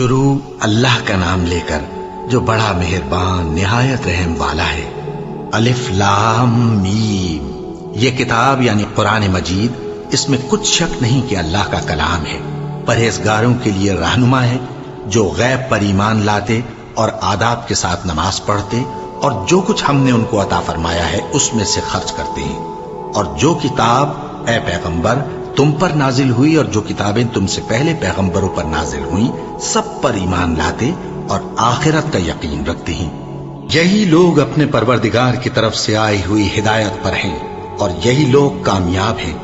شروع اللہ کا نام لے کر جو بڑا مہربان نہایت رحم والا ہے۔ الف لام میم، یہ کتاب یعنی قرآن مجید، اس میں کچھ شک نہیں کہ اللہ کا کلام ہے، پرہیزگاروں کے لیے رہنما ہے، جو غیب پر ایمان لاتے اور آداب کے ساتھ نماز پڑھتے اور جو کچھ ہم نے ان کو عطا فرمایا ہے اس میں سے خرچ کرتے ہیں، اور جو کتاب اے پیغمبر تم پر نازل ہوئی اور جو کتابیں تم سے پہلے پیغمبروں پر نازل ہوئیں سب پر ایمان لاتے اور آخرت کا یقین رکھتے ہیں۔ یہی لوگ اپنے پروردگار کی طرف سے آئی ہوئی ہدایت پر ہیں اور یہی لوگ کامیاب ہیں۔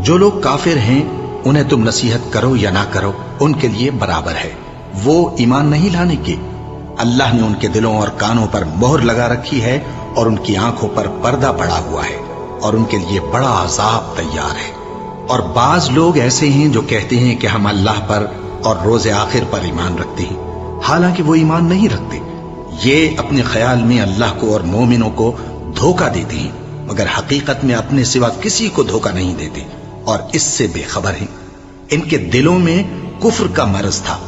جو لوگ کافر ہیں انہیں تم نصیحت کرو یا نہ کرو ان کے لیے برابر ہے، وہ ایمان نہیں لانے کے۔ اللہ نے ان کے دلوں اور کانوں پر مہر لگا رکھی ہے اور ان کی آنکھوں پر پردہ پڑا ہوا ہے اور ان کے لیے بڑا عذاب تیار ہے۔ اور بعض لوگ ایسے ہیں جو کہتے ہیں کہ ہم اللہ پر اور روز آخر پر ایمان رکھتے ہیں، حالانکہ وہ ایمان نہیں رکھتے۔ یہ اپنے خیال میں اللہ کو اور مومنوں کو دھوکہ دیتے ہیں، مگر حقیقت میں اپنے سوا کسی کو دھوکہ نہیں دیتے اور اس سے بے خبر ہیں۔ ان کے دلوں میں کفر کا مرض تھا،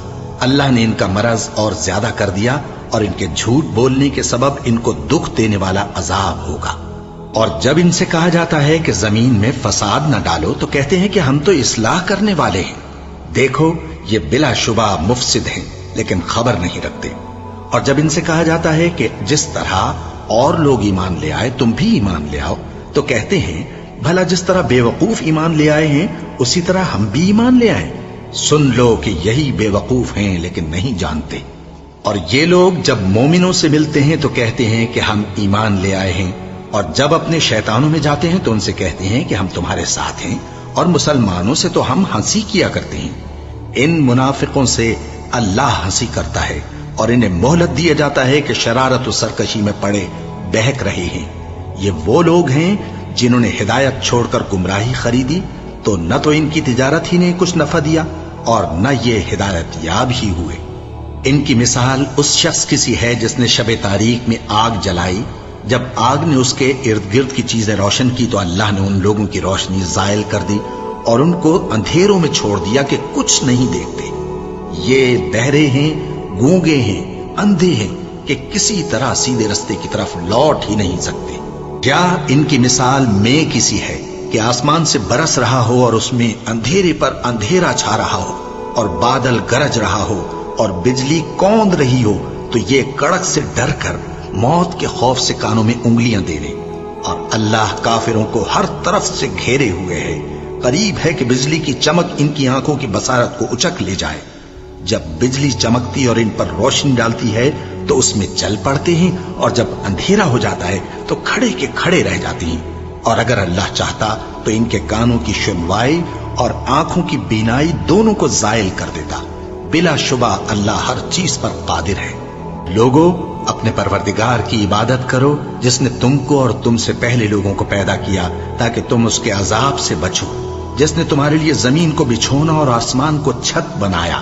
اللہ نے ان کا مرض اور زیادہ کر دیا اور ان کے جھوٹ بولنے کے سبب ان کو دکھ دینے والا عذاب ہوگا۔ اور جب ان سے کہا جاتا ہے کہ زمین میں فساد نہ ڈالو تو کہتے ہیں کہ ہم تو اصلاح کرنے والے ہیں۔ دیکھو یہ بلا شبہ مفسد ہیں لیکن خبر نہیں رکھتے۔ اور جب ان سے کہا جاتا ہے کہ جس طرح اور لوگ ایمان لے آئے تم بھی ایمان لے آؤ تو کہتے ہیں بھلا جس طرح بے وقوف ایمان لے آئے ہیں اسی طرح ہم بھی ایمان لے آئیں۔ سن لو کہ یہی بے وقوف ہیں لیکن نہیں جانتے۔ اور یہ لوگ جب مومنوں سے ملتے ہیں تو کہتے ہیں کہ ہم ایمان لے آئے ہیں، اور جب اپنے شیطانوں میں جاتے ہیں تو ان سے کہتے ہیں کہ ہم تمہارے ساتھ ہیں، اور مسلمانوں سے تو ہم ہنسی کیا کرتے ہیں۔ ان منافقوں سے اللہ ہنسی کرتا ہے اور انہیں مہلت دیا جاتا ہے کہ شرارت و سرکشی میں پڑے بہک رہے ہیں۔ یہ وہ لوگ ہیں جنہوں نے ہدایت چھوڑ کر گمراہی خریدی، تو نہ تو ان کی تجارت ہی نے کچھ نفع دیا اور نہ یہ ہدایت یاب ہی ہوئے۔ ان کی مثال اس شخص کی سی ہے جس نے شب تاریک میں آگ جلائی، جب آگ نے اس کے ارد گرد کی چیزیں روشن کی تو اللہ نے ان لوگوں کی روشنی زائل کر دی اور ان کو اندھیروں میں چھوڑ دیا کہ کچھ نہیں دیکھتے۔ یہ بہرے ہیں، گونگے ہیں، اندھے ہیں کہ کسی طرح سیدھے رستے کی طرف لوٹ ہی نہیں سکتے۔ کیا ان کی مثال میں کسی ہے کہ آسمان سے برس رہا ہو اور اس میں اندھیرے پر اندھیرا چھا رہا ہو اور بادل گرج رہا ہو اور بجلی کوند رہی ہو تو یہ کڑک سے ڈر کر موت کے خوف سے کانوں میں انگلیاں دے لے۔ اور اللہ کافروں کو ہر طرف سے گھیرے ہوئے ہے، قریب ہے کہ بجلی کی چمک ان کی آنکھوں کی بصارت کو اچک لے جائے۔ جب بجلی چمکتی اور ان پر روشنی ڈالتی ہے تو اس میں چل پڑتے ہیں، اور جب اندھیرا ہو جاتا ہے تو کھڑے کے کھڑے رہ جاتے ہیں۔ اور اگر اللہ چاہتا تو ان کے کانوں کی سنوائی اور آنکھوں کی بینائی دونوں کو زائل کر دیتا۔ بلا شبہ اللہ ہر چیز پر قادر ہے۔ لوگوں، اپنے پروردگار کی عبادت کرو جس نے تم کو اور تم سے پہلے لوگوں کو پیدا کیا تاکہ تم اس کے عذاب سے بچو، جس نے تمہارے لیے زمین کو بچھونا اور آسمان کو چھت بنایا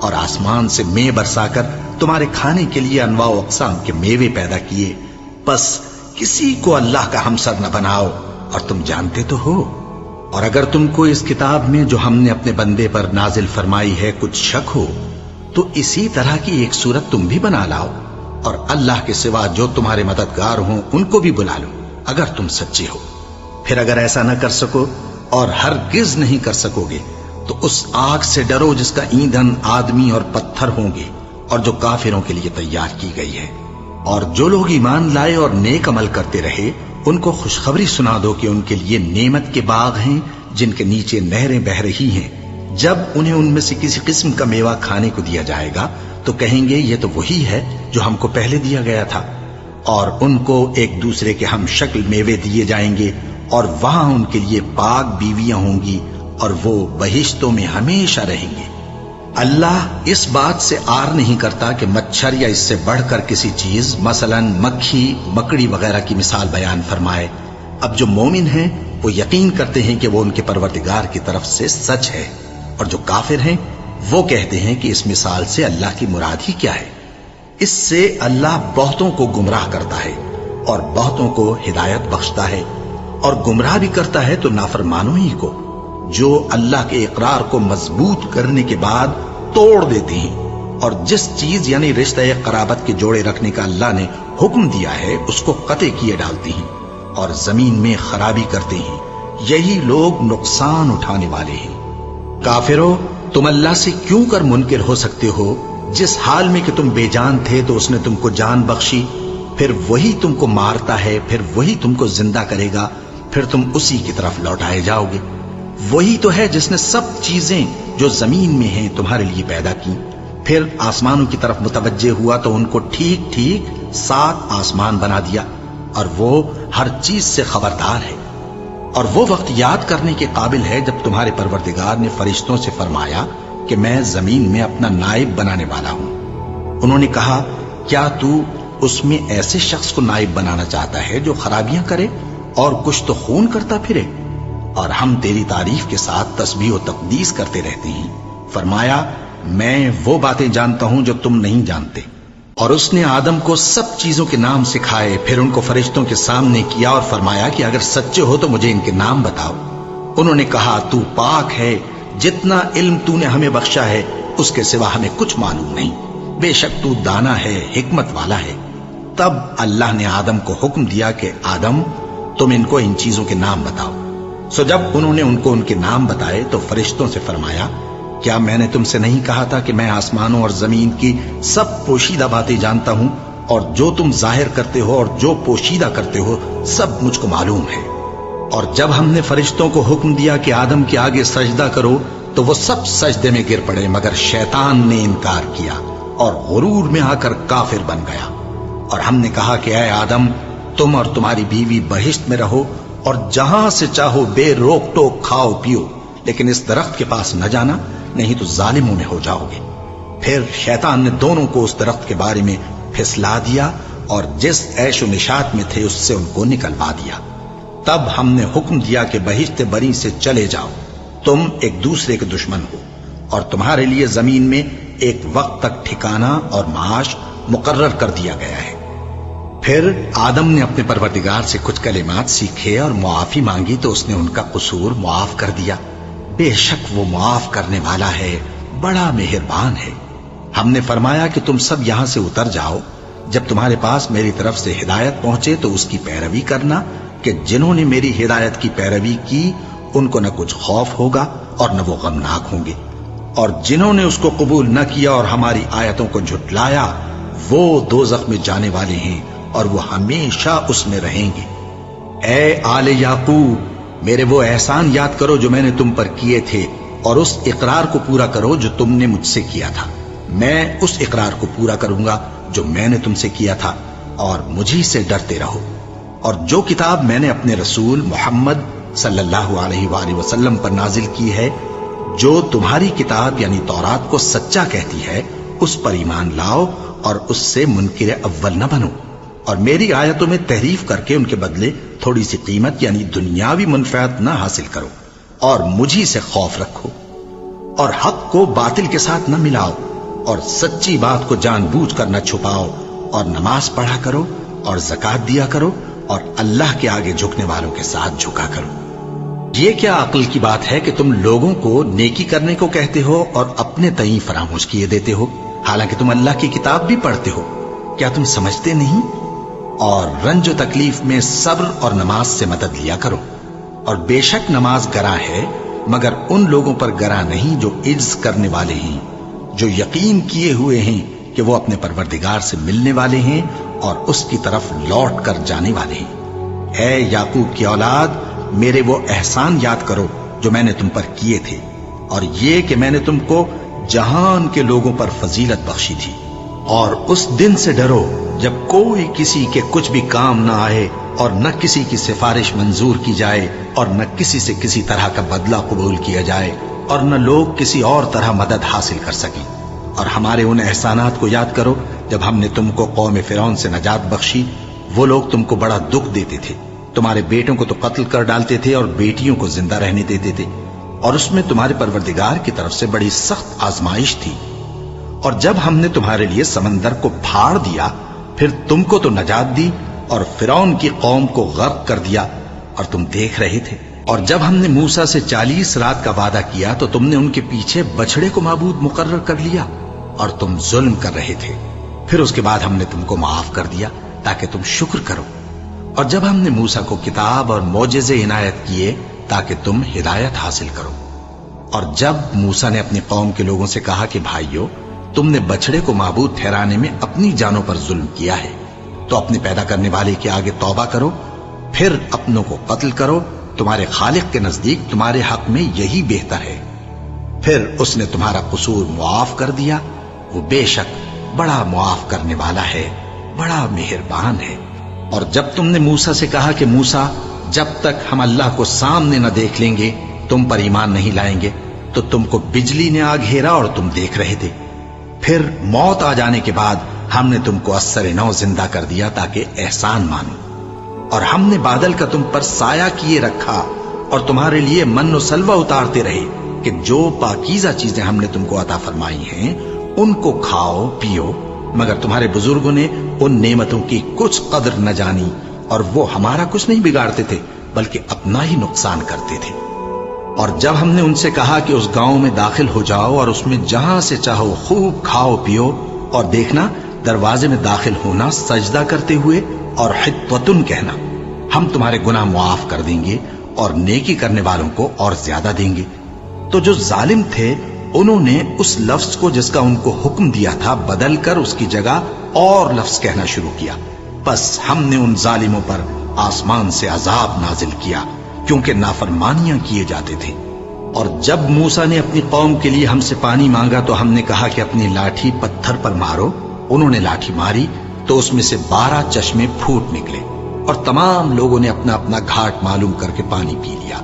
اور آسمان سے مے برسا کر تمہارے کھانے کے لیے انواع و اقسام کے میوے پیدا کیے۔ پس کسی کو اللہ کا ہمسر نہ بناؤ، اور تم جانتے تو ہو۔ اور اگر تم کو اس کتاب میں جو ہم نے اپنے بندے پر نازل فرمائی ہے کچھ شک ہو تو اسی طرح کی ایک صورت تم بھی بنا لاؤ، اور اللہ کے سوا جو تمہارے مددگار ہوں ان کو بھی بلا لو اگر تم سچے ہو۔ پھر اگر ایسا نہ کر سکو اور ہرگز نہیں کر سکو گے تو اس آگ سے ڈرو جس کا ایندھن آدمی اور پتھر ہوں گے اور جو کافروں کے لیے تیار کی گئی ہے۔ اور جو لوگ ایمان لائے اور نیک عمل کرتے رہے ان کو خوشخبری سنا دو کہ ان کے لیے نعمت کے باغ ہیں جن کے نیچے نہریں بہہ رہی ہیں۔ جب انہیں ان میں سے کسی قسم کا میوہ کھانے کو دیا جائے گا تو کہیں گے یہ تو وہی ہے جو ہم کو پہلے دیا گیا تھا، اور ان کو ایک دوسرے کے ہم شکل میوے دیے جائیں گے، اور وہاں ان کے لیے پاک بیویاں ہوں گی اور وہ بہشتوں میں ہمیشہ رہیں گے۔ اللہ اس بات سے آر نہیں کرتا کہ مچھر یا اس سے بڑھ کر کسی چیز مثلا مکھی، مکڑی وغیرہ کی مثال بیان فرمائے۔ اب جو مومن ہیں وہ یقین کرتے ہیں کہ وہ ان کے پروردگار کی طرف سے سچ ہے، اور جو کافر ہیں وہ کہتے ہیں کہ اس مثال سے اللہ کی مراد ہی کیا ہے۔ اس سے اللہ بہتوں کو گمراہ کرتا ہے اور بہتوں کو ہدایت بخشتا ہے، اور گمراہ بھی کرتا ہے تو نافرمانوں ہی کو، جو اللہ کے اقرار کو مضبوط کرنے کے بعد توڑ دیتے ہیں اور جس چیز یعنی رشتہ قرابت کے جوڑے رکھنے کا اللہ نے حکم دیا ہے اس کو قطع کیے ڈالتے ہیں اور زمین میں خرابی کرتے ہیں، یہی لوگ نقصان اٹھانے والے ہیں۔ کافرو، تم اللہ سے کیوں کر منکر ہو سکتے ہو؟ جس حال میں کہ تم بے جان تھے تو اس نے تم کو جان بخشی، پھر وہی تم کو مارتا ہے، پھر وہی تم کو زندہ کرے گا، پھر تم اسی کی طرف لوٹائے جاؤ گے۔ وہی تو ہے جس نے سب چیزیں جو زمین میں ہیں تمہارے لیے پیدا کی، پھر آسمانوں کی طرف متوجہ ہوا تو ان کو ٹھیک ٹھیک 7 آسمان بنا دیا، اور وہ ہر چیز سے خبردار ہے۔ اور وہ وقت یاد کرنے کے قابل ہے جب تمہارے پروردگار نے فرشتوں سے فرمایا کہ میں زمین میں اپنا نائب بنانے والا ہوں۔ انہوں نے کہا، کیا تو اس میں ایسے شخص کو نائب بنانا چاہتا ہے جو خرابیاں کرے اور کچھ تو خون کرتا پھرے؟ اور ہم تیری تعریف کے ساتھ تسبیح و تقدیس کرتے رہتے ہیں۔ فرمایا، میں وہ باتیں جانتا ہوں جو تم نہیں جانتے۔ اور اس نے آدم کو سب چیزوں کے نام سکھائے، پھر ان کو فرشتوں کے سامنے کیا اور فرمایا کہ اگر سچے ہو تو مجھے ان کے نام بتاؤ۔ انہوں نے کہا، تو پاک ہے، جتنا علم تو نے ہمیں بخشا ہے اس کے سوا ہمیں کچھ معلوم نہیں، بے شک تو دانا ہے، حکمت والا ہے۔ تب اللہ نے آدم کو حکم دیا کہ آدم، تم ان کو ان چیزوں کے نام بتاؤ۔ سو جب انہوں نے ان کو ان کے نام بتائے تو فرشتوں سے فرمایا، کیا میں نے تم سے نہیں کہا تھا کہ میں آسمانوں اور زمین کی سب پوشیدہ باتیں جانتا ہوں، اور جو تم ظاہر کرتے ہو اور جو پوشیدہ کرتے ہو سب مجھ کو معلوم ہے۔ اور جب ہم نے فرشتوں کو حکم دیا کہ آدم کے آگے سجدہ کرو تو وہ سب سجدے میں گر پڑے، مگر شیطان نے انکار کیا اور غرور میں آ کر کافر بن گیا۔ اور ہم نے کہا کہ اے آدم، تم اور تمہاری بیوی بہشت میں رہو اور جہاں سے چاہو بے روک ٹوک کھاؤ پیو، لیکن اس درخت کے پاس نہ جانا، نہیں تو ظالموں میں ہو جاؤ گے۔ پھر شیطان نے دونوں کو اس درخت کے بارے میں پھسلا دیا اور جس عیش و نشاط میں تھے اس سے ان کو نکلوا دیا۔ تب ہم نے حکم دیا کہ بہشت بری سے چلے جاؤ، تم ایک دوسرے کے دشمن ہو، اور تمہارے لیے زمین میں ایک وقت تک ٹھکانہ اور معاش مقرر کر دیا گیا ہے۔ پھر آدم نے اپنے پروردگار سے کچھ کلمات سیکھے اور معافی مانگی تو اس نے ان کا قصور معاف کر دیا۔ بے شک وہ معاف کرنے والا ہے، بڑا مہربان ہے۔ ہم نے فرمایا کہ تم سب یہاں سے اتر جاؤ، جب تمہارے پاس میری طرف سے ہدایت پہنچے تو اس کی پیروی کرنا، کہ جنہوں نے میری ہدایت کی پیروی کی ان کو نہ کچھ خوف ہوگا اور نہ وہ غمناک ہوں گے، اور جنہوں نے اس کو قبول نہ کیا اور ہماری آیتوں کو جھٹلایا وہ دوزخ میں جانے والے ہیں اور وہ ہمیشہ اس میں رہیں گے۔ اے آل یعقوب، میرے وہ احسان یاد کرو جو میں نے تم پر کیے تھے، اور اس اقرار کو پورا کرو جو تم نے مجھ سے کیا تھا۔ میں اس اقرار کو پورا کروں گا جو میں نے تم سے کیا تھا، اور مجھی سے ڈرتے رہو۔ اور جو کتاب میں نے اپنے رسول محمد صلی اللہ علیہ وآلہ وسلم پر نازل کی ہے، جو تمہاری کتاب یعنی تورات کو سچا کہتی ہے، اس پر ایمان لاؤ اور اس سے منکر اول نہ بنو، اور میری آیتوں میں تحریف کر کے ان کے بدلے تھوڑی سی قیمت یعنی دنیاوی منفعت نہ حاصل کرو، اور مجھی سے خوف رکھو، اور حق کو باطل کے ساتھ نہ ملاؤ، اور سچی بات کو جان بوجھ کر نہ چھپاؤ، اور نماز پڑھا کرو اور زکوٰۃ دیا کرو، اور اللہ کے آگے جھکنے والوں کے ساتھ جھکا کرو۔ یہ کیا عقل کی بات ہے کہ تم لوگوں کو نیکی کرنے کو کہتے ہو اور اپنے تئیں فراموش کیے دیتے ہو، حالانکہ تم اللہ کی کتاب بھی پڑھتے ہو؟ کیا تم سمجھتے نہیں؟ اور رنج و تکلیف میں صبر اور نماز سے مدد لیا کرو، اور بے شک نماز گراں ہے، مگر ان لوگوں پر گراں نہیں جو عجز کرنے والے ہیں، جو یقین کیے ہوئے ہیں کہ وہ اپنے پروردگار سے ملنے والے ہیں اور اس کی طرف لوٹ کر جانے والے ہیں۔ اے یعقوب کی اولاد، میرے وہ احسان یاد کرو جو میں نے تم پر کیے تھے، اور یہ کہ میں نے تم کو جہان کے لوگوں پر فضیلت بخشی تھی۔ اور اس دن سے ڈرو جب کوئی کسی کے کچھ بھی کام نہ آئے، اور نہ کسی کی سفارش منظور کی جائے، اور نہ کسی سے کسی طرح کا بدلہ قبول کیا جائے، اور نہ لوگ کسی اور طرح مدد حاصل کر سکیں۔ اور ہمارے ان احسانات کو یاد کرو جب ہم نے تم کو قوم فرعون سے نجات بخشی۔ وہ لوگ تم کو بڑا دکھ دیتے تھے، تمہارے بیٹوں کو تو قتل کر ڈالتے تھے اور بیٹیوں کو زندہ رہنے دیتے تھے، اور اس میں تمہارے پروردگار کی طرف سے بڑی سخت آزمائش تھی۔ اور جب ہم نے تمہارے لیے سمندر کو پھاڑ دیا، پھر تم کو تو نجات دی اور فرعون کی قوم کو غرق کر دیا، اور تم دیکھ رہے تھے۔ اور جب ہم نے موسیٰ سے 40 رات کا وعدہ کیا تو تم نے ان کے پیچھے بچھڑے کو معبود مقرر کر لیا، اور تم ظلم کر رہے تھے. پھر اس کے بعد ہم نے تم کو معاف کر دیا تاکہ تم شکر کرو. اور جب ہم نے موسیٰ کو کتاب اور معجزے عنایت کیے تاکہ تم ہدایت حاصل کرو. اور جب موسیٰ نے اپنی قوم کے لوگوں سے کہا کہ بھائیو، تم نے بچڑے کو معبود ٹھہرانے میں اپنی جانوں پر ظلم کیا ہے، تو اپنے پیدا کرنے والے کے آگے توبہ کرو، پھر اپنوں کو قتل کرو، تمہارے خالق کے نزدیک تمہارے حق میں یہی بہتر ہے. پھر اس نے تمہارا قصور معاف کر دیا. وہ بے شک بڑا معاف کرنے والا ہے، بڑا مہربان ہے. اور جب تم نے موسیٰ سے کہا کہ موسیٰ، جب تک ہم اللہ کو سامنے نہ دیکھ لیں گے تم پر ایمان نہیں لائیں گے، تو تم کو بجلی نے آ گھیرا اور تم دیکھ رہے تھے. پھر موت آ جانے کے بعد ہم نے تم کو اثر نو زندہ کر دیا تاکہ احسان مانو. اور ہم نے بادل کا تم پر سایہ کیے رکھا اور تمہارے لیے من و سلوہ اتارتے رہے کہ جو پاکیزہ چیزیں ہم نے تم کو عطا فرمائی ہیں ان کو کھاؤ پیو، مگر تمہارے بزرگوں نے ان نعمتوں کی کچھ قدر نہ جانی اور وہ ہمارا کچھ نہیں بگاڑتے تھے بلکہ اپنا ہی نقصان کرتے تھے. اور جب ہم نے ان سے کہا کہ اس گاؤں میں داخل ہو جاؤ اور اس میں جہاں سے چاہو خوب کھاؤ پیو، اور دیکھنا دروازے میں داخل ہونا سجدہ کرتے ہوئے اور حطوتن کہنا، ہم تمہارے گناہ معاف کر دیں گے اور نیکی کرنے والوں کو اور زیادہ دیں گے. تو جو ظالم تھے انہوں نے اس لفظ کو جس کا ان کو حکم دیا تھا بدل کر اس کی جگہ اور لفظ کہنا شروع کیا. بس ہم نے ان ظالموں پر آسمان سے عذاب نازل کیا کیونکہ نافرمانیاں کیے جاتے تھے. اور جب موسیٰ نے اپنی قوم کے لیے ہم سے پانی مانگا تو ہم نے کہا کہ اپنی لاٹھی پتھر پر مارو. انہوں نے لاٹھی ماری تو اس میں سے 12 چشمے پھوٹ نکلے اور تمام لوگوں نے اپنا اپنا گھاٹ معلوم کر کے پانی پی لیا.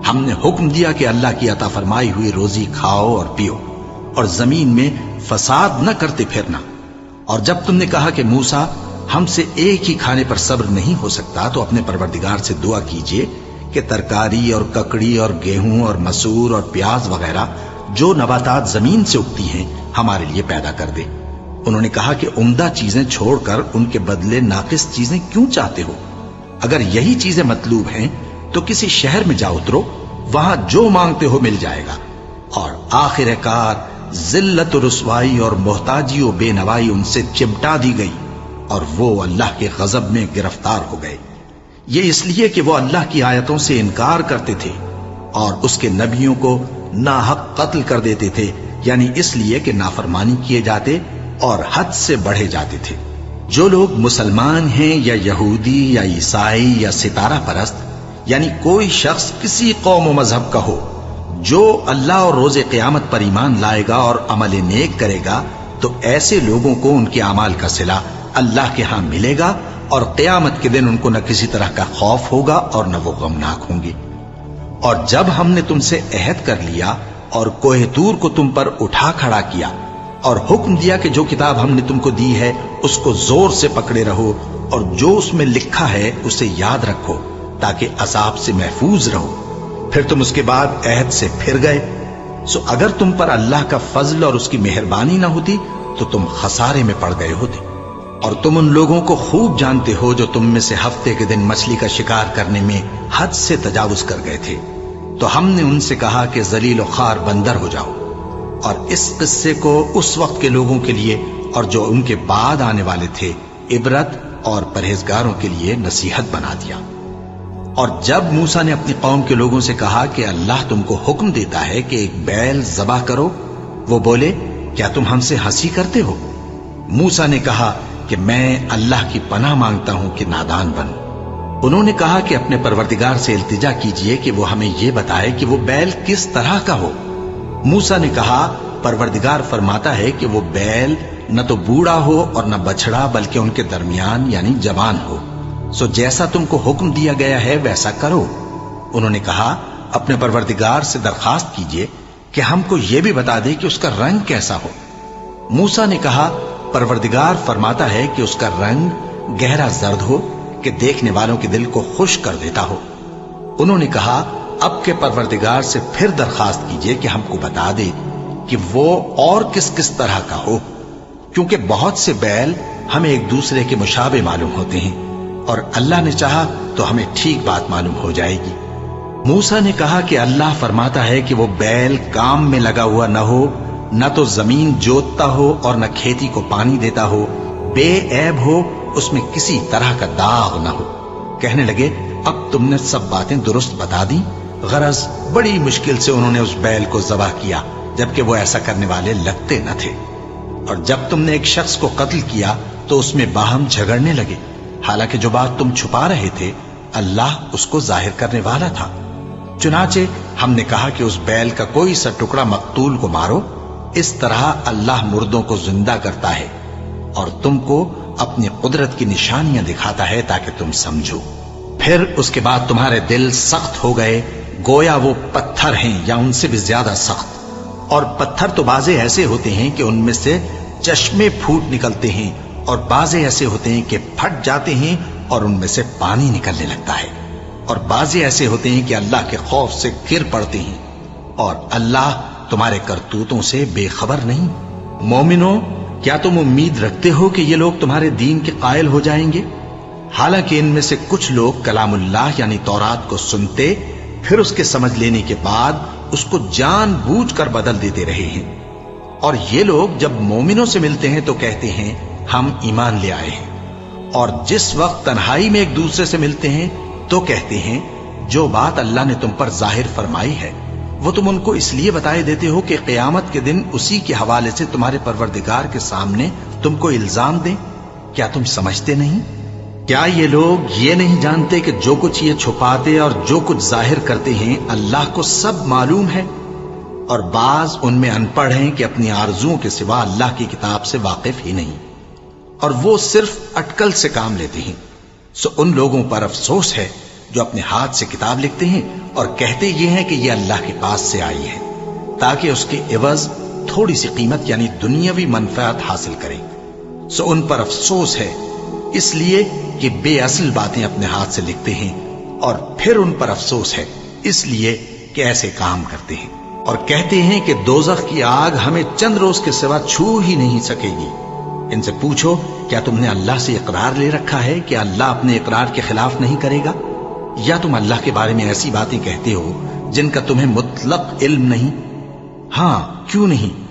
ہم نے حکم دیا کہ اللہ کی عطا فرمائی ہوئی روزی کھاؤ اور پیو اور زمین میں فساد نہ کرتے پھرنا. اور جب تم نے کہا کہ موسیٰ ہم سے ایک ہی کھانے پر صبر نہیں ہو سکتا تو اپنے پروردگار سے دعا کیجئے کہ ترکاری اور ککڑی اور گیہوں اور مسور اور پیاز وغیرہ جو نباتات زمین سے اگتی ہیں ہمارے لیے پیدا کر دے. انہوں نے کہا کہ عمدہ چیزیں چھوڑ کر ان کے بدلے ناقص چیزیں کیوں چاہتے ہو؟ اگر یہی چیزیں مطلوب ہیں تو کسی شہر میں جا اترو، وہاں جو مانگتے ہو مل جائے گا. اور آخر کار ذلت و رسوائی اور محتاجی و بے نوائی ان سے چمٹا دی گئی اور وہ اللہ کے غضب میں گرفتار ہو گئے. یہ اس لیے کہ وہ اللہ کی آیتوں سے انکار کرتے تھے اور اس کے نبیوں کو ناحق قتل کر دیتے تھے، یعنی اس لیے کہ نافرمانی کیے جاتے اور حد سے بڑھے جاتے تھے. جو لوگ مسلمان ہیں یا یہودی یا عیسائی یا ستارہ پرست، یعنی کوئی شخص کسی قوم و مذہب کا ہو، جو اللہ اور روز قیامت پر ایمان لائے گا اور عمل نیک کرے گا تو ایسے لوگوں کو ان کے اعمال کا صلہ اللہ کے ہاں ملے گا اور قیامت کے دن ان کو نہ کسی طرح کا خوف ہوگا اور نہ وہ غمناک ہوں گے. اور جب ہم نے تم سے عہد کر لیا اور کوہ طور کو تم پر اٹھا کھڑا کیا اور حکم دیا کہ جو کتاب ہم نے تم کو دی ہے اس کو زور سے پکڑے رہو اور جو اس میں لکھا ہے اسے یاد رکھو تاکہ عذاب سے محفوظ رہو، پھر تم اس کے بعد عہد سے پھر گئے، سو اگر تم پر اللہ کا فضل اور اس کی مہربانی نہ ہوتی تو تم خسارے میں پڑ گئے ہوتے. اور تم ان لوگوں کو خوب جانتے ہو جو تم میں سے ہفتے کے دن مچھلی کا شکار کرنے میں حد سے تجاوز کر گئے تھے، تو ہم نے ان سے کہا کہ ذلیل و خوار بندر ہو جاؤ. اور اس قصے کو اس وقت کے لوگوں کے لیے اور جو ان کے بعد آنے والے تھے عبرت اور پرہیزگاروں کے لیے نصیحت بنا دیا. اور جب موسیٰ نے اپنی قوم کے لوگوں سے کہا کہ اللہ تم کو حکم دیتا ہے کہ ایک بیل ذبح کرو، وہ بولے کیا تم ہم سے ہنسی کرتے ہو؟ موسیٰ نے کہا کہ میں اللہ کی پناہ مانگتا ہوں کہ نادان بنوں. انہوں نے کہا کہ اپنے پروردگار سے التجا کیجئے کہ وہ ہمیں یہ بتائے کہ وہ بیل کس طرح کا ہو. موسیٰ نے کہا پروردگار فرماتا ہے کہ وہ بیل نہ تو بوڑھا ہو اور نہ بچڑا بلکہ ان کے درمیان یعنی جوان ہو، سو جیسا تم کو حکم دیا گیا ہے ویسا کرو. انہوں نے کہا اپنے پروردگار سے درخواست کیجئے کہ ہم کو یہ بھی بتا دے کہ اس کا رنگ کیسا ہو. موسیٰ نے کہا پروردگار فرماتا ہے کہ اس کا رنگ گہرا زرد ہو کہ دیکھنے والوں کے دل کو خوش کر دیتا ہو. انہوں نے کہا اب کے پروردگار سے پھر درخواست کیجئے کہ ہم کو بتا دے کہ وہ اور کس کس طرح کا ہو، کیونکہ بہت سے بیل ہمیں ایک دوسرے کے مشابہ معلوم ہوتے ہیں اور اللہ نے چاہا تو ہمیں ٹھیک بات معلوم ہو جائے گی. موسیٰ نے کہا کہ اللہ فرماتا ہے کہ وہ بیل کام میں لگا ہوا نہ ہو نہ تو زمین جوتتا ہو اور نہ کھیتی کو پانی دیتا ہو، بے عیب ہو، اس میں کسی طرح کا داغ نہ ہو۔ کہنے لگے اب تم نے سب باتیں درست بتا دی۔ غرض بڑی مشکل سے انہوں نے اس بیل کو ذبح کیا، جبکہ وہ ایسا کرنے والے لگتے نہ تھے۔ اور جب تم نے ایک شخص کو قتل کیا تو اس میں باہم جھگڑنے لگے، حالانکہ جو بات تم چھپا رہے تھے اللہ اس کو ظاہر کرنے والا تھا۔ چنانچہ ہم نے کہا کہ اس بیل کا کوئی سا ٹکڑا مقتول کو مارو، اس طرح اللہ مردوں کو زندہ کرتا ہے اور تم کو اپنی قدرت کی نشانیاں دکھاتا ہے تاکہ تم سمجھو۔ پھر اس کے بعد تمہارے دل سخت ہو گئے، گویا وہ پتھر ہیں یا ان سے بھی زیادہ سخت۔ اور پتھر تو بعضے ایسے ہوتے ہیں کہ ان میں سے چشمے پھوٹ نکلتے ہیں، اور بعضے ایسے ہوتے ہیں کہ پھٹ جاتے ہیں اور ان میں سے پانی نکلنے لگتا ہے، اور بعضے ایسے ہوتے ہیں کہ اللہ کے خوف سے گر پڑتے ہیں، اور اللہ تمہارے کرتوتوں سے بے خبر نہیں۔ مومنو، کیا تم امید رکھتے ہو کہ یہ لوگ تمہارے دین کے قائل ہو جائیں گے؟ حالانکہ ان میں سے کچھ لوگ کلام اللہ یعنی تورات کو سنتے، پھر اس کے سمجھ لینے کے بعد اس کو جان بوجھ کر بدل دیتے رہے ہیں۔ اور یہ لوگ جب مومنوں سے ملتے ہیں تو کہتے ہیں ہم ایمان لے آئے ہیں، اور جس وقت تنہائی میں ایک دوسرے سے ملتے ہیں تو کہتے ہیں جو بات اللہ نے تم پر ظاہر فرمائی ہے وہ تم ان کو اس لیے بتائے دیتے ہو کہ قیامت کے دن اسی کے حوالے سے تمہارے پروردگار کے سامنے تم کو الزام دیں۔ کیا تم سمجھتے نہیں؟ کیا یہ لوگ یہ نہیں جانتے کہ جو کچھ یہ چھپاتے اور جو کچھ ظاہر کرتے ہیں اللہ کو سب معلوم ہے؟ اور بعض ان میں ان پڑھ ہیں کہ اپنی آرزوؤں کے سوا اللہ کی کتاب سے واقف ہی نہیں، اور وہ صرف اٹکل سے کام لیتے ہیں۔ سو ان لوگوں پر افسوس ہے جو اپنے ہاتھ سے کتاب لکھتے ہیں اور کہتے یہ ہیں کہ یہ اللہ کے پاس سے آئی ہے، تاکہ اس کے عوض تھوڑی سی قیمت یعنی دنیاوی منفعت حاصل کریں۔ سو ان پر افسوس ہے اس لیے کہ بے اصل باتیں اپنے ہاتھ سے لکھتے ہیں، اور پھر ان پر افسوس ہے اس لیے کہ ایسے کام کرتے ہیں، اور کہتے ہیں کہ دوزخ کی آگ ہمیں چند روز کے سوا چھو ہی نہیں سکے گی۔ ان سے پوچھو کیا تم نے اللہ سے اقرار لے رکھا ہے کہ اللہ اپنے اقرار کے خلاف نہیں کرے گا؟ یا تم اللہ کے بارے میں ایسی باتیں کہتے ہو جن کا تمہیں مطلق علم نہیں؟ ہاں کیوں نہیں،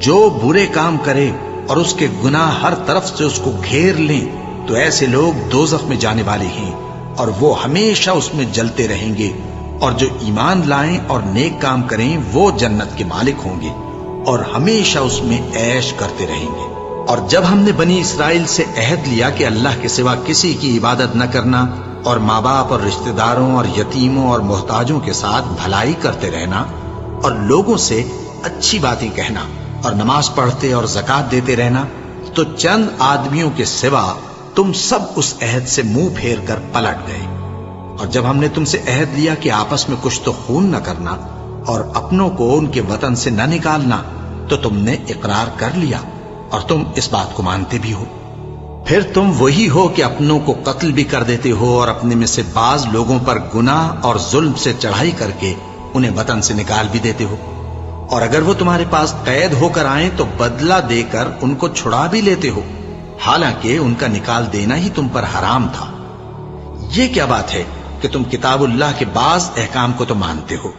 جو برے کام کرے اور اس کے گناہ ہر طرف سے اس کو گھیر لیں تو ایسے لوگ دوزخ میں جانے والے ہیں، اور وہ ہمیشہ اس میں جلتے رہیں گے، اور جو ایمان لائیں اور نیک کام کریں وہ جنت کے مالک ہوں گے اور ہمیشہ اس میں عیش کرتے رہیں گے۔ اور جب ہم نے بنی اسرائیل سے عہد لیا کہ اللہ کے سوا کسی کی عبادت نہ کرنا، اور ماں باپ اور رشتہ داروں اور یتیموں اور محتاجوں کے ساتھ بھلائی کرتے رہنا، اور لوگوں سے اچھی باتیں کہنا، اور نماز پڑھتے اور زکوٰۃ دیتے رہنا، تو چند آدمیوں کے سوا تم سب اس عہد سے منہ پھیر کر پلٹ گئے۔ اور جب ہم نے تم سے عہد لیا کہ آپس میں کچھ تو خون نہ کرنا اور اپنوں کو ان کے وطن سے نہ نکالنا، تو تم نے اقرار کر لیا اور تم اس بات کو مانتے بھی ہو۔ پھر تم وہی ہو کہ اپنوں کو قتل بھی کر دیتے ہو، اور اپنے میں سے بعض لوگوں پر گناہ اور ظلم سے چڑھائی کر کے انہیں وطن سے نکال بھی دیتے ہو، اور اگر وہ تمہارے پاس قید ہو کر آئیں تو بدلہ دے کر ان کو چھڑا بھی لیتے ہو، حالانکہ ان کا نکال دینا ہی تم پر حرام تھا۔ یہ کیا بات ہے کہ تم کتاب اللہ کے بعض احکام کو تو مانتے ہو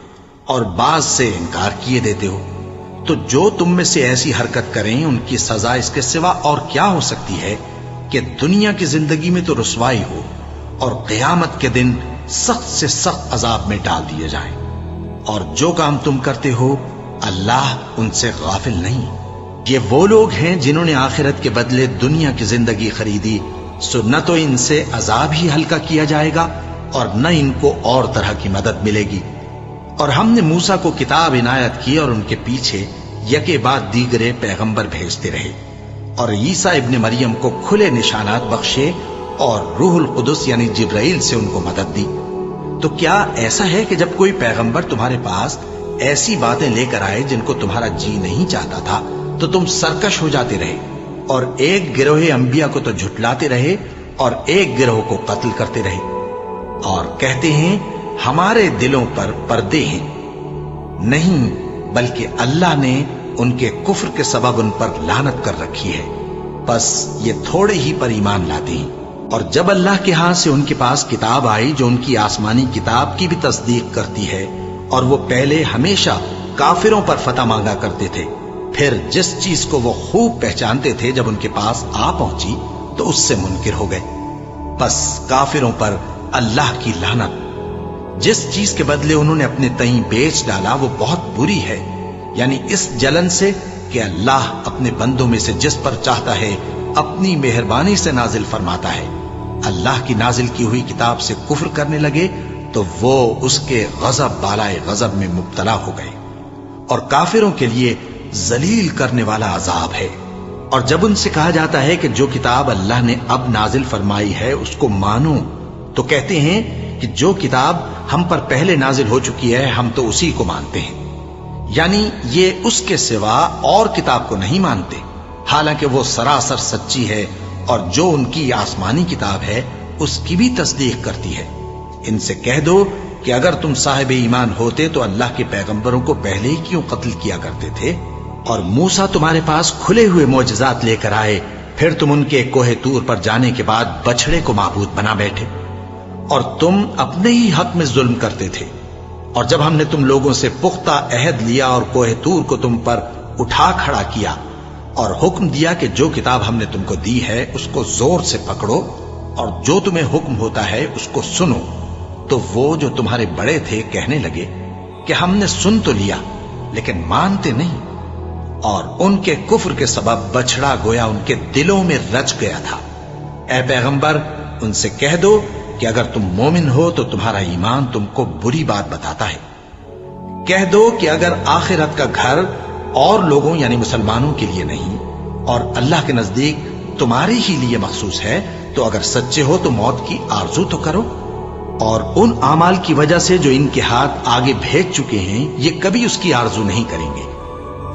اور بعض سے انکار کیے دیتے ہو؟ تو جو تم میں سے ایسی حرکت کریں ان کی سزا اس کے سوا اور کیا ہو سکتی ہے کہ دنیا کی زندگی میں تو رسوائی ہو اور قیامت کے دن سخت سے سخت عذاب میں ڈال دیے جائیں۔ اور جو کام تم کرتے ہو اللہ ان سے غافل نہیں۔ یہ وہ لوگ ہیں جنہوں نے آخرت کے بدلے دنیا کی زندگی خریدی، سو نہ تو ان سے عذاب ہی ہلکا کیا جائے گا اور نہ ان کو اور طرح کی مدد ملے گی۔ اور ہم نے موسیٰ کو کتاب عنایت کی اور ان کے پیچھے یکے بعد دیگرے پیغمبر بھیجتے رہے، اور عیسیٰ ابن مریم کو کھلے نشانات بخشے اور روح القدس یعنی جبرائیل سے ان کو مدد دی۔ تو کیا ایسا ہے کہ جب کوئی پیغمبر تمہارے پاس ایسی باتیں لے کر آئے جن کو تمہارا جی نہیں چاہتا تھا تو تم سرکش ہو جاتے رہے، اور ایک گروہ انبیاء کو تو جھٹلاتے رہے اور ایک گروہ کو قتل کرتے رہے، اور کہتے ہیں ہمارے دلوں پر پردے ہیں؟ نہیں، بلکہ اللہ نے ان کے کفر کے سبب ان پر لعنت کر رکھی ہے، بس یہ تھوڑے ہی پر ایمان لاتے ہیں۔ اور جب اللہ کے ہاں سے ان کے پاس کتاب آئی جو ان کی آسمانی کتاب کی بھی تصدیق کرتی ہے، اور وہ پہلے ہمیشہ کافروں پر فتح مانگا کرتے تھے، پھر جس چیز کو وہ خوب پہچانتے تھے جب ان کے پاس آ پہنچی تو اس سے منکر ہو گئے۔ بس کافروں پر اللہ کی لعنت۔ جس چیز کے بدلے انہوں نے اپنے تئیں بیچ ڈالا وہ بہت بری ہے، یعنی اس جلن سے کہ اللہ اپنے بندوں میں سے جس پر چاہتا ہے اپنی مہربانی سے نازل فرماتا ہے۔ اللہ کی نازل کی ہوئی کتاب سے کفر کرنے لگے تو وہ اس کے غضب بالائے غضب میں مبتلا ہو گئے، اور کافروں کے لیے ذلیل کرنے والا عذاب ہے۔ اور جب ان سے کہا جاتا ہے کہ جو کتاب اللہ نے اب نازل فرمائی ہے اس کو مانو، تو کہتے ہیں کہ جو کتاب ہم پر پہلے نازل ہو چکی ہے ہم تو اسی کو مانتے ہیں، یعنی یہ اس کے سوا اور کتاب کو نہیں مانتے، حالانکہ وہ سراسر سچی ہے اور جو ان کی آسمانی کتاب ہے اس کی بھی تصدیق کرتی ہے۔ ان سے کہہ دو کہ اگر تم صاحب ایمان ہوتے تو اللہ کے پیغمبروں کو پہلے ہی کیوں قتل کیا کرتے تھے؟ اور موسیٰ تمہارے پاس کھلے ہوئے معجزات لے کر آئے، پھر تم ان کے کوہ طور پر جانے کے بعد بچڑے کو معبود بنا بیٹھے، اور تم اپنے ہی حق میں ظلم کرتے تھے۔ اور جب ہم نے تم لوگوں سے پختہ عہد لیا اور کوہ طور کو تم پر اٹھا کھڑا کیا اور حکم دیا کہ جو کتاب ہم نے تم کو دی ہے اس کو زور سے پکڑو اور جو تمہیں حکم ہوتا ہے اس کو سنو، تو وہ جو تمہارے بڑے تھے کہنے لگے کہ ہم نے سن تو لیا لیکن مانتے نہیں، اور ان کے کفر کے سبب بچڑا گویا ان کے دلوں میں رچ گیا تھا۔ اے پیغمبر ان سے کہہ دو کہ اگر تم مومن ہو تو تمہارا ایمان تم کو بری بات بتاتا ہے۔ کہہ دو کہ اگر آخرت کا گھر اور لوگوں یعنی مسلمانوں کے لیے نہیں اور اللہ کے نزدیک تمہارے ہی لیے مخصوص ہے تو اگر سچے ہو تو موت کی آرزو تو کرو، اور ان اعمال کی وجہ سے جو ان کے ہاتھ آگے بھیج چکے ہیں یہ کبھی اس کی آرزو نہیں کریں گے،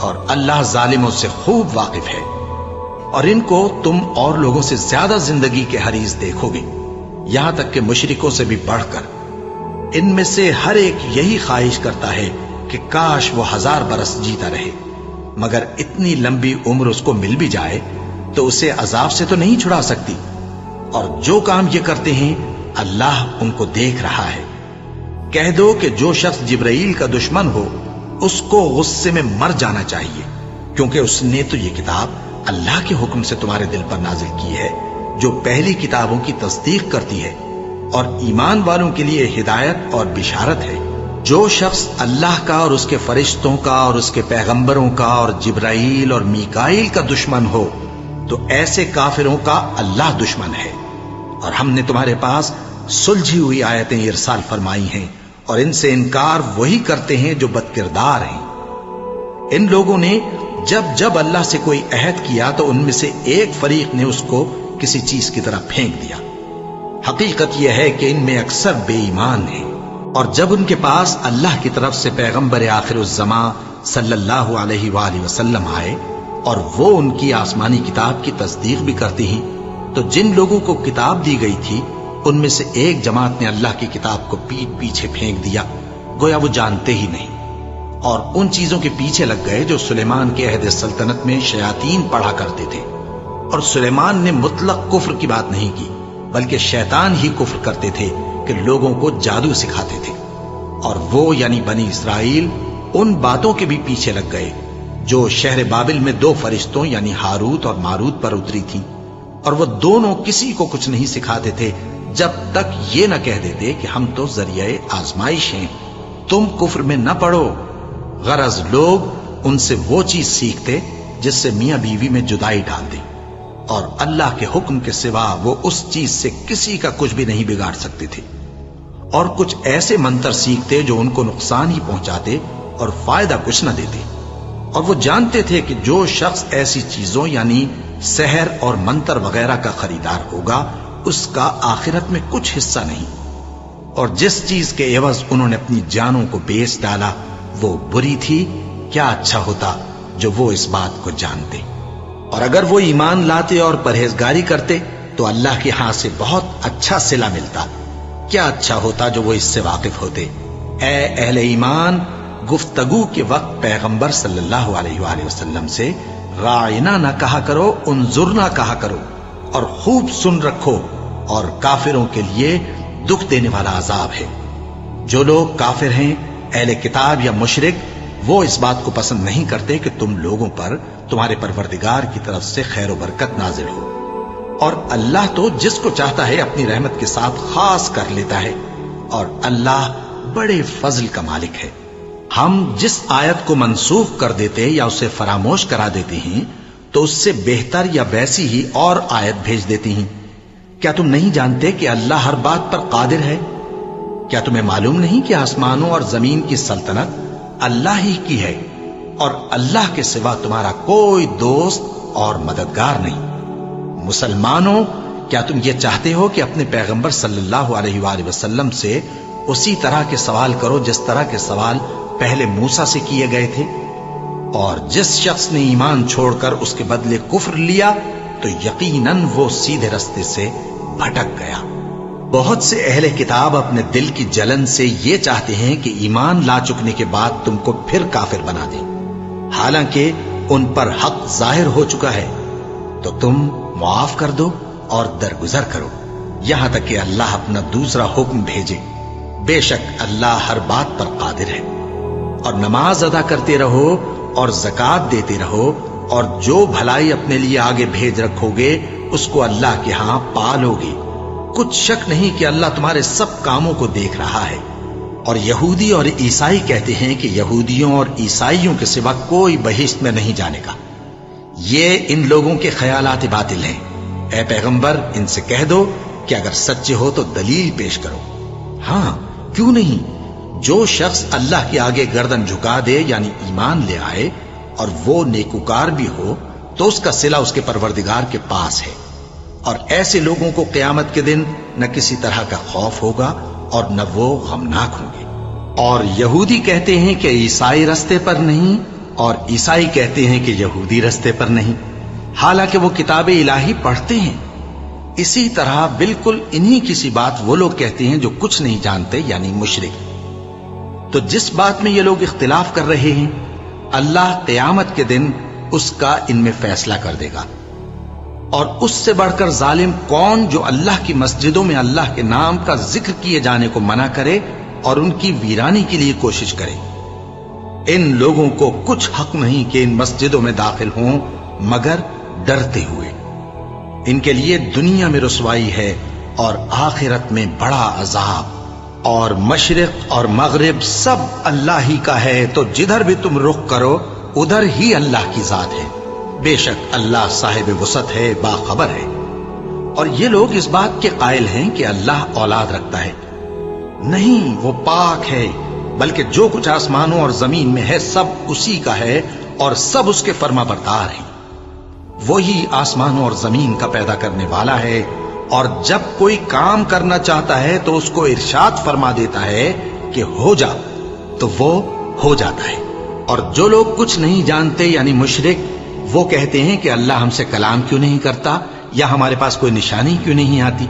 اور اللہ ظالموں سے خوب واقف ہے۔ اور ان کو تم اور لوگوں سے زیادہ زندگی کے حریص دیکھو گے، یہاں تک کہ مشرکوں سے بھی بڑھ کر۔ ان میں سے ہر ایک یہی خواہش کرتا ہے کہ کاش وہ 1000 برس جیتا رہے، مگر اتنی لمبی عمر اس کو مل بھی جائے تو اسے عذاب سے تو نہیں چھڑا سکتی، اور جو کام یہ کرتے ہیں اللہ ان کو دیکھ رہا ہے۔ کہہ دو کہ جو شخص جبرائیل کا دشمن ہو اس کو غصے میں مر جانا چاہیے، کیونکہ اس نے تو یہ کتاب اللہ کے حکم سے تمہارے دل پر نازل کی ہے جو پہلی کتابوں کی تصدیق کرتی ہے اور ایمان والوں کے لیے ہدایت اور بشارت ہے۔ جو شخص اللہ کا اور اس کے فرشتوں کا اور اس کے پیغمبروں کا اور جبرائیل اور میکائیل کا دشمن ہو تو ایسے کافروں کا اللہ دشمن ہے۔ اور ہم نے تمہارے پاس سلجھی ہوئی آیتیں ارسال فرمائی ہیں، اور ان سے انکار وہی کرتے ہیں جو بد کردار ہیں۔ ان لوگوں نے جب جب اللہ سے کوئی عہد کیا تو ان میں سے ایک فریق نے اس کو کسی چیز کی طرح پھینک دیا۔ حقیقت یہ ہے کہ ان میں اکثر بے ایمان ہیں، اور جب ان کے پاس اللہ کی طرف سے پیغمبر آخر الزماں صلی اللہ علیہ وآلہ وسلم آئے اور وہ ان کی آسمانی کتاب کی تصدیق بھی کرتے ہیں، تو جن لوگوں کو کتاب دی گئی تھی ان میں سے ایک جماعت نے اللہ کی کتاب کو پیٹ پیچھے پھینک دیا، گویا وہ جانتے ہی نہیں، اور ان چیزوں کے پیچھے لگ گئے جو سلیمان کے عہد سلطنت میں شیاطین پڑھا کرتے تھے۔ اور سلیمان نے مطلق کفر کی بات نہیں کی، بلکہ شیطان ہی کفر کرتے تھے کہ لوگوں کو جادو سکھاتے تھے، اور وہ یعنی بنی اسرائیل ان باتوں کے بھی پیچھے لگ گئے جو شہر بابل میں 2 فرشتوں یعنی ہاروت اور ماروت پر اتری تھی، اور وہ دونوں کسی کو کچھ نہیں سکھاتے تھے جب تک یہ نہ کہہ دیتے کہ ہم تو ذریعہ آزمائش ہیں، تم کفر میں نہ پڑو۔ غرض لوگ ان سے وہ چیز سیکھتے جس سے میاں بیوی میں جدائی ڈال دیں، اور اللہ کے حکم کے سوا وہ اس چیز سے کسی کا کچھ بھی نہیں بگاڑ سکتے تھے، اور کچھ ایسے منتر سیکھتے جو ان کو نقصان ہی پہنچاتے اور فائدہ کچھ نہ دیتے، اور وہ جانتے تھے کہ جو شخص ایسی چیزوں یعنی سحر اور منتر وغیرہ کا خریدار ہوگا اس کا آخرت میں کچھ حصہ نہیں، اور جس چیز کے عوض انہوں نے اپنی جانوں کو بیچ ڈالا وہ بری تھی۔ کیا اچھا ہوتا جو وہ اس بات کو جانتے، اور اگر وہ ایمان لاتے اور پرہیزگاری کرتے تو اللہ کے ہاں سے بہت اچھا صلہ ملتا۔ کیا اچھا ہوتا جو وہ اس سے واقف ہوتے۔ اے اہل ایمان، گفتگو کے وقت پیغمبر صلی اللہ علیہ وآلہ وسلم سے راعنا نہ کہا کرو، انظرنا کہا کرو، اور خوب سن رکھو، اور کافروں کے لیے دکھ دینے والا عذاب ہے۔ جو لوگ کافر ہیں، اہل کتاب یا مشرک، وہ اس بات کو پسند نہیں کرتے کہ تم لوگوں پر تمہارے پروردگار کی طرف سے خیر و برکت نازل ہو، اور اللہ تو جس کو چاہتا ہے اپنی رحمت کے ساتھ خاص کر لیتا ہے، اور اللہ بڑے فضل کا مالک ہے۔ ہم جس آیت کو منسوخ کر دیتے یا اسے فراموش کرا دیتے ہیں تو اس سے بہتر یا ویسی ہی اور آیت بھیج دیتی ہیں۔ کیا تم نہیں جانتے کہ اللہ ہر بات پر قادر ہے؟ کیا تمہیں معلوم نہیں کہ آسمانوں اور زمین کی سلطنت اللہ ہی کی ہے، اور اللہ کے سوا تمہارا کوئی دوست اور مددگار نہیں؟ مسلمانوں، کیا تم یہ چاہتے ہو کہ اپنے پیغمبر صلی اللہ علیہ وآلہ وسلم سے اسی طرح کے سوال کرو جس طرح کے سوال پہلے موسیٰ سے کیے گئے تھے؟ اور جس شخص نے ایمان چھوڑ کر اس کے بدلے کفر لیا تو یقیناً وہ سیدھے رستے سے بھٹک گیا۔ بہت سے اہل کتاب اپنے دل کی جلن سے یہ چاہتے ہیں کہ ایمان لا چکنے کے بعد تم کو پھر کافر بنا دیں، حالانکہ ان پر حق ظاہر ہو چکا ہے۔ تو تم معاف کر دو اور درگزر کرو یہاں تک کہ اللہ اپنا دوسرا حکم بھیجے۔ بے شک اللہ ہر بات پر قادر ہے۔ اور نماز ادا کرتے رہو اور زکوٰۃ دیتے رہو، اور جو بھلائی اپنے لیے آگے بھیج رکھو گے اس کو اللہ کے ہاں پالو گے۔ کچھ شک نہیں کہ اللہ تمہارے سب کاموں کو دیکھ رہا ہے۔ اور یہودی اور عیسائی کہتے ہیں کہ یہودیوں اور عیسائیوں کے سوا کوئی بہشت میں نہیں جانے گا۔ یہ ان لوگوں کے خیالات باطل ہیں۔ اے پیغمبر، ان سے کہہ دو کہ اگر سچے ہو تو دلیل پیش کرو۔ ہاں، کیوں نہیں؟ جو شخص اللہ کے آگے گردن جھکا دے یعنی ایمان لے آئے اور وہ نیکوکار بھی ہو تو اس کا صلہ اس کے پروردگار کے پاس ہے، اور ایسے لوگوں کو قیامت کے دن نہ کسی طرح کا خوف ہوگا اور نہ وہ غمناک ہوں گے۔ اور یہودی کہتے ہیں کہ عیسائی رستے پر نہیں، اور عیسائی کہتے ہیں کہ یہودی رستے پر نہیں، حالانکہ وہ کتاب الہی پڑھتے ہیں۔ اسی طرح بالکل انہی کسی بات وہ لوگ کہتے ہیں جو کچھ نہیں جانتے یعنی مشرک۔ تو جس بات میں یہ لوگ اختلاف کر رہے ہیں اللہ قیامت کے دن اس کا ان میں فیصلہ کر دے گا۔ اور اس سے بڑھ کر ظالم کون جو اللہ کی مسجدوں میں اللہ کے نام کا ذکر کیے جانے کو منع کرے اور ان کی ویرانی کے لیے کوشش کرے۔ ان لوگوں کو کچھ حق نہیں کہ ان مسجدوں میں داخل ہوں مگر ڈرتے ہوئے۔ ان کے لیے دنیا میں رسوائی ہے اور آخرت میں بڑا عذاب۔ اور مشرق اور مغرب سب اللہ ہی کا ہے، تو جدھر بھی تم رخ کرو ادھر ہی اللہ کی ذات ہے۔ بے شک اللہ صاحب وسعت ہے، باخبر ہے۔ اور یہ لوگ اس بات کے قائل ہیں کہ اللہ اولاد رکھتا ہے۔ نہیں، وہ پاک ہے، بلکہ جو کچھ آسمانوں اور زمین میں ہے سب اسی کا ہے اور سب اس کے فرما بردار ہیں۔ وہی آسمانوں اور زمین کا پیدا کرنے والا ہے، اور جب کوئی کام کرنا چاہتا ہے تو اس کو ارشاد فرما دیتا ہے کہ ہو جا، تو وہ ہو جاتا ہے۔ اور جو لوگ کچھ نہیں جانتے یعنی مشرک، وہ کہتے ہیں کہ اللہ ہم سے کلام کیوں نہیں کرتا یا ہمارے پاس کوئی نشانی کیوں نہیں آتی۔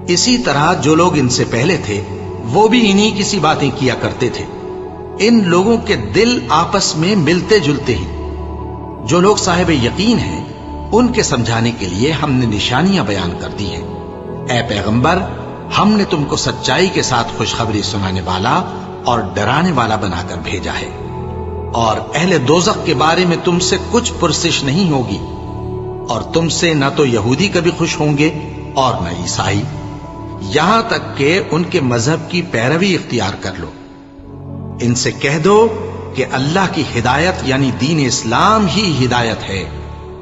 اسی طرح جو لوگ ان سے پہلے تھے وہ بھی انہی کسی باتیں کیا کرتے تھے۔ ان لوگوں کے دل آپس میں ملتے جلتے ہیں۔ جو لوگ صاحب یقین ہیں ان کے سمجھانے کے لیے ہم نے نشانیاں بیان کر دی ہیں۔ اے پیغمبر، ہم نے تم کو سچائی کے ساتھ خوشخبری سنانے والا اور ڈرانے والا بنا کر بھیجا ہے، اور اہل دوزخ کے بارے میں تم سے کچھ پرسش نہیں ہوگی، اور تم سے نہ تو یہودی کبھی خوش ہوں گے اور نہ عیسائی، یہاں تک کہ ان کے مذہب کی پیروی اختیار کر لو۔ ان سے کہہ دو کہ اللہ کی ہدایت یعنی دین اسلام ہی ہدایت ہے،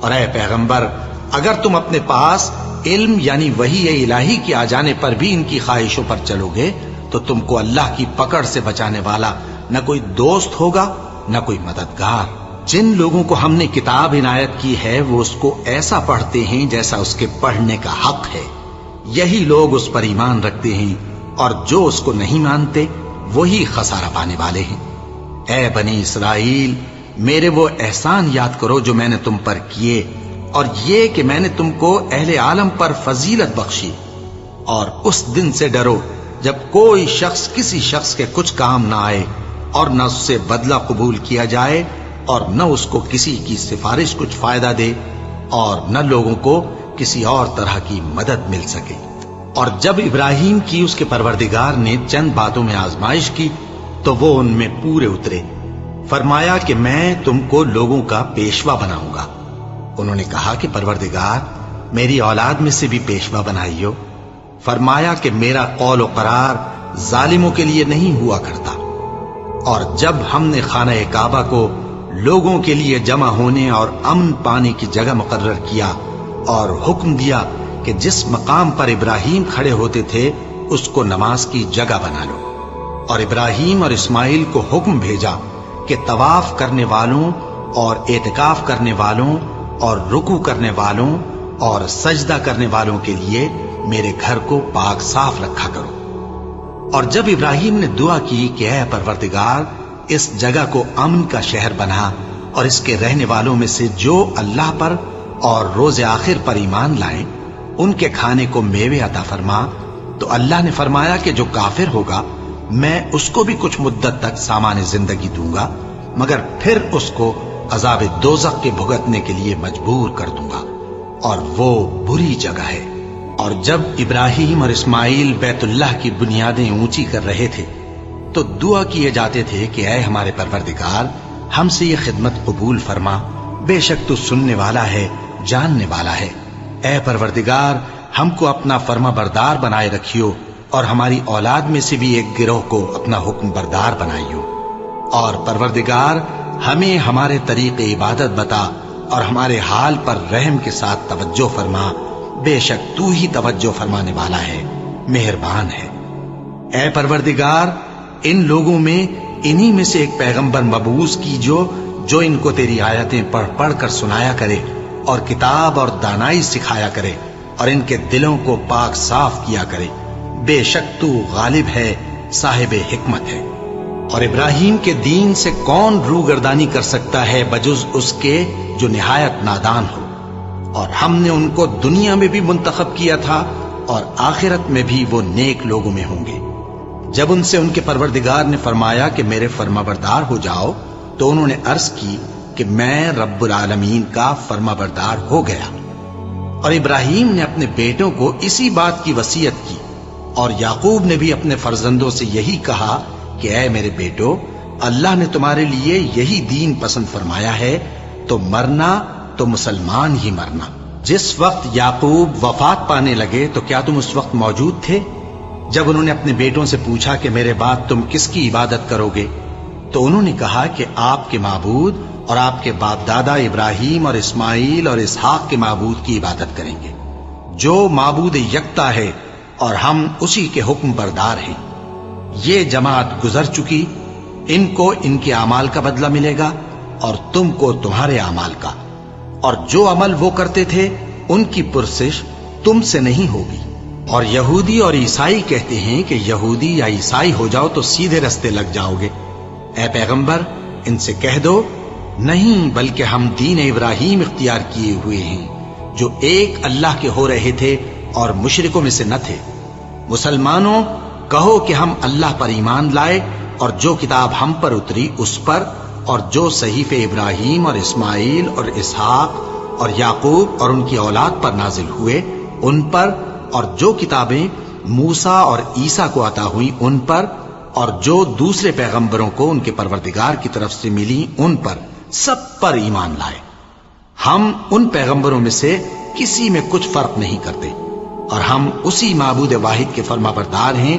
اور اے پیغمبر، اگر تم اپنے پاس علم یعنی وحی الہی کے آ جانے پر بھی ان کی خواہشوں پر چلو گے تو تم کو اللہ کی پکڑ سے بچانے والا نہ کوئی دوست ہوگا نہ کوئی مددگار۔ جن لوگوں کو ہم نے کتاب عنایت کی ہے وہ اس کو ایسا پڑھتے ہیں جیسا اس کے پڑھنے کا حق ہے، یہی لوگ اس پر ایمان رکھتے ہیں، اور جو اس کو نہیں مانتے وہی خسارہ پانے والے ہیں۔ اے بنی اسرائیل، میرے وہ احسان یاد کرو جو میں نے تم پر کیے، اور یہ کہ میں نے تم کو اہل عالم پر فضیلت بخشی، اور اس دن سے ڈرو جب کوئی شخص کسی شخص کے کچھ کام نہ آئے اور نہ اس سے بدلہ قبول کیا جائے اور نہ اس کو کسی کی سفارش کچھ فائدہ دے اور نہ لوگوں کو کسی اور طرح کی مدد مل سکے۔ اور جب ابراہیم کی اس کے پروردگار نے چند باتوں میں آزمائش کی تو وہ ان میں پورے اترے، فرمایا کہ میں تم کو لوگوں کا پیشوا بناؤں گا۔ انہوں نے کہا کہ پروردگار میری اولاد میں سے بھی پیشوا بنائیو۔ فرمایا کہ میرا قول و قرار ظالموں کے لیے نہیں ہوا کرتا۔ اور جب ہم نے خانہ کعبہ کو لوگوں کے لیے جمع ہونے اور امن پانے کی جگہ مقرر کیا اور حکم دیا کہ جس مقام پر ابراہیم کھڑے ہوتے تھے اس کو نماز کی جگہ بنا لو، اور ابراہیم اور اسماعیل کو حکم بھیجا کہ طواف کرنے والوں اور اعتکاف کرنے والوں اور رکوع کرنے والوں اور سجدہ کرنے والوں کے لیے میرے گھر کو پاک صاف رکھا کرو۔ اور جب ابراہیم نے دعا کی کہ اے پروردگار اس جگہ کو امن کا شہر بنا، اور اس کے رہنے والوں میں سے جو اللہ پر اور روز آخر پر ایمان لائیں ان کے کھانے کو میوے عطا فرما، تو اللہ نے فرمایا کہ جو کافر ہوگا میں اس کو بھی کچھ مدت تک سامان زندگی دوں گا، مگر پھر اس کو عذاب دوزخ کے بھگتنے کے لیے مجبور کر دوں گا، اور وہ بری جگہ ہے۔ اور جب ابراہیم اور اسماعیل بیت اللہ کی بنیادیں اونچی کر رہے تھے تو دعا کیے جاتے تھے کہ اے ہمارے پروردگار ہم سے یہ خدمت قبول فرما، بے شک تو سننے والا ہے، جاننے والا ہے۔ اے پروردگار ہم کو اپنا فرما بردار بنائے رکھیو، اور ہماری اولاد میں سے بھی ایک گروہ کو اپنا حکم بردار بنائیو۔ اور پروردگار ہمیں ہمارے طریق عبادت بتا، اور ہمارے حال پر رحم کے ساتھ توجہ فرما، بے شک تو ہی توجہ فرمانے والا ہے، مہربان ہے۔ اے پروردگار ان لوگوں میں انہی میں سے ایک پیغمبر مبعوث کیجو جو ان کو تیری آیتیں پڑھ پڑھ کر سنایا کرے اور کتاب اور دانائی سکھایا کرے اور ان کے دلوں کو پاک صاف کیا کرے، بے شک تو غالب ہے، صاحب حکمت ہے۔ اور ابراہیم کے دین سے کون روگردانی کر سکتا ہے بجز اس کے جو نہایت نادان ہو؟ اور ہم نے ان کو دنیا میں بھی منتخب کیا تھا اور آخرت میں بھی وہ نیک لوگوں میں ہوں گے۔ جب ان سے ان کے پروردگار نے فرمایا کہ میرے فرما بردار ہو جاؤ تو انہوں نے عرض کی کہ میں رب العالمین کا فرما بردار ہو گیا۔ اور ابراہیم نے اپنے بیٹوں کو اسی بات کی وصیت کی، اور یعقوب نے بھی اپنے فرزندوں سے یہی کہا کہ اے میرے بیٹو، اللہ نے تمہارے لیے یہی دین پسند فرمایا ہے، تو مرنا تو مسلمان ہی مرنا۔ جس وقت یعقوب وفات پانے لگے تو کیا تم اس وقت موجود تھے جب انہوں نے اپنے بیٹوں سے پوچھا کہ میرے بعد تم کس کی عبادت کرو گے؟ تو انہوں نے کہا کہ آپ کے معبود اور آپ کے باپ دادا ابراہیم اور اسماعیل اور اسحاق کے معبود کی عبادت کریں گے، جو معبود یکتا ہے اور ہم اسی کے حکم بردار ہیں۔ یہ جماعت گزر چکی، ان کو ان کے اعمال کا بدلہ ملے گا اور تم کو تمہارے اعمال کا، اور جو عمل وہ کرتے تھے ان کی پرسش تم سے نہیں ہوگی۔ اور یہودی اور عیسائی کہتے ہیں کہ یہودی یا عیسائی ہو جاؤ تو سیدھے رستے لگ جاؤ گے۔ اے پیغمبر ان سے کہہ دو نہیں، بلکہ ہم دین ابراہیم اختیار کیے ہوئے ہیں جو ایک اللہ کے ہو رہے تھے اور مشرکوں میں سے نہ تھے۔ مسلمانوں کہو کہ ہم اللہ پر ایمان لائے اور جو کتاب ہم پر اتری اس پر، اور جو صحیفے ابراہیم اور اسماعیل اور اسحاق اور یعقوب اور ان کی اولاد پر نازل ہوئے ان پر، اور جو کتابیں موسیٰ اور عیسیٰ کو عطا ہوئی ان پر، اور جو دوسرے پیغمبروں کو ان کے پروردگار کی طرف سے ملی ان پر، سب پر ایمان لائے۔ ہم ان پیغمبروں میں سے کسی میں کچھ فرق نہیں کرتے، اور ہم اسی معبود واحد کے فرما بردار ہیں۔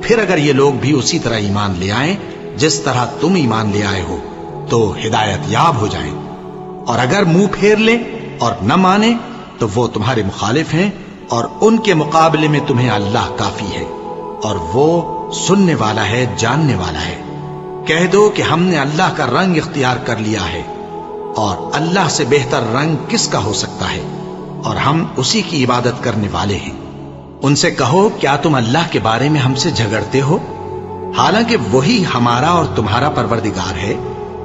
پھر اگر یہ لوگ بھی اسی طرح ایمان لے آئیں جس طرح تم ایمان لے آئے ہو تو ہدایت یاب ہو جائیں، اور اگر منہ پھیر لیں اور نہ مانیں تو وہ تمہارے مخالف ہیں، اور ان کے مقابلے میں تمہیں اللہ کافی ہے، اور وہ سننے والا ہے، جاننے والا ہے۔ کہہ دو کہ ہم نے اللہ کا رنگ اختیار کر لیا ہے، اور اللہ سے بہتر رنگ کس کا ہو سکتا ہے، اور ہم اسی کی عبادت کرنے والے ہیں۔ ان سے کہو کیا تم اللہ کے بارے میں ہم سے جھگڑتے ہو، حالانکہ وہی ہمارا اور تمہارا پروردگار ہے،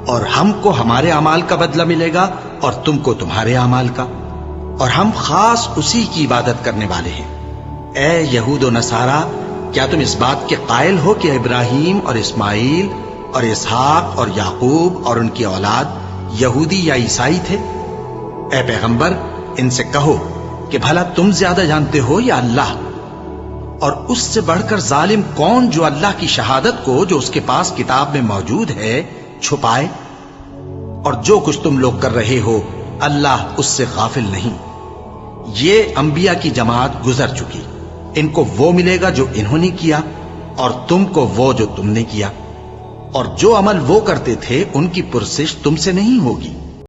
اور ہم کو ہمارے اعمال کا بدلہ ملے گا اور تم کو تمہارے اعمال کا، اور ہم خاص اسی کی عبادت کرنے والے ہیں۔ اے یہود و نصارا، کیا تم اس بات کے قائل ہو کہ ابراہیم اور اسماعیل اور اسحاق اور یعقوب اور ان کی اولاد یہودی یا عیسائی تھے؟ اے پیغمبر ان سے کہو کہ بھلا تم زیادہ جانتے ہو یا اللہ؟ اور اس سے بڑھ کر ظالم کون جو اللہ کی شہادت کو جو اس کے پاس کتاب میں موجود ہے چھپائے؟ اور جو کچھ تم لوگ کر رہے ہو اللہ اس سے غافل نہیں۔ یہ انبیاء کی جماعت گزر چکی، ان کو وہ ملے گا جو انہوں نے کیا، اور تم کو وہ جو تم نے کیا، اور جو عمل وہ کرتے تھے ان کی پرسش تم سے نہیں ہوگی۔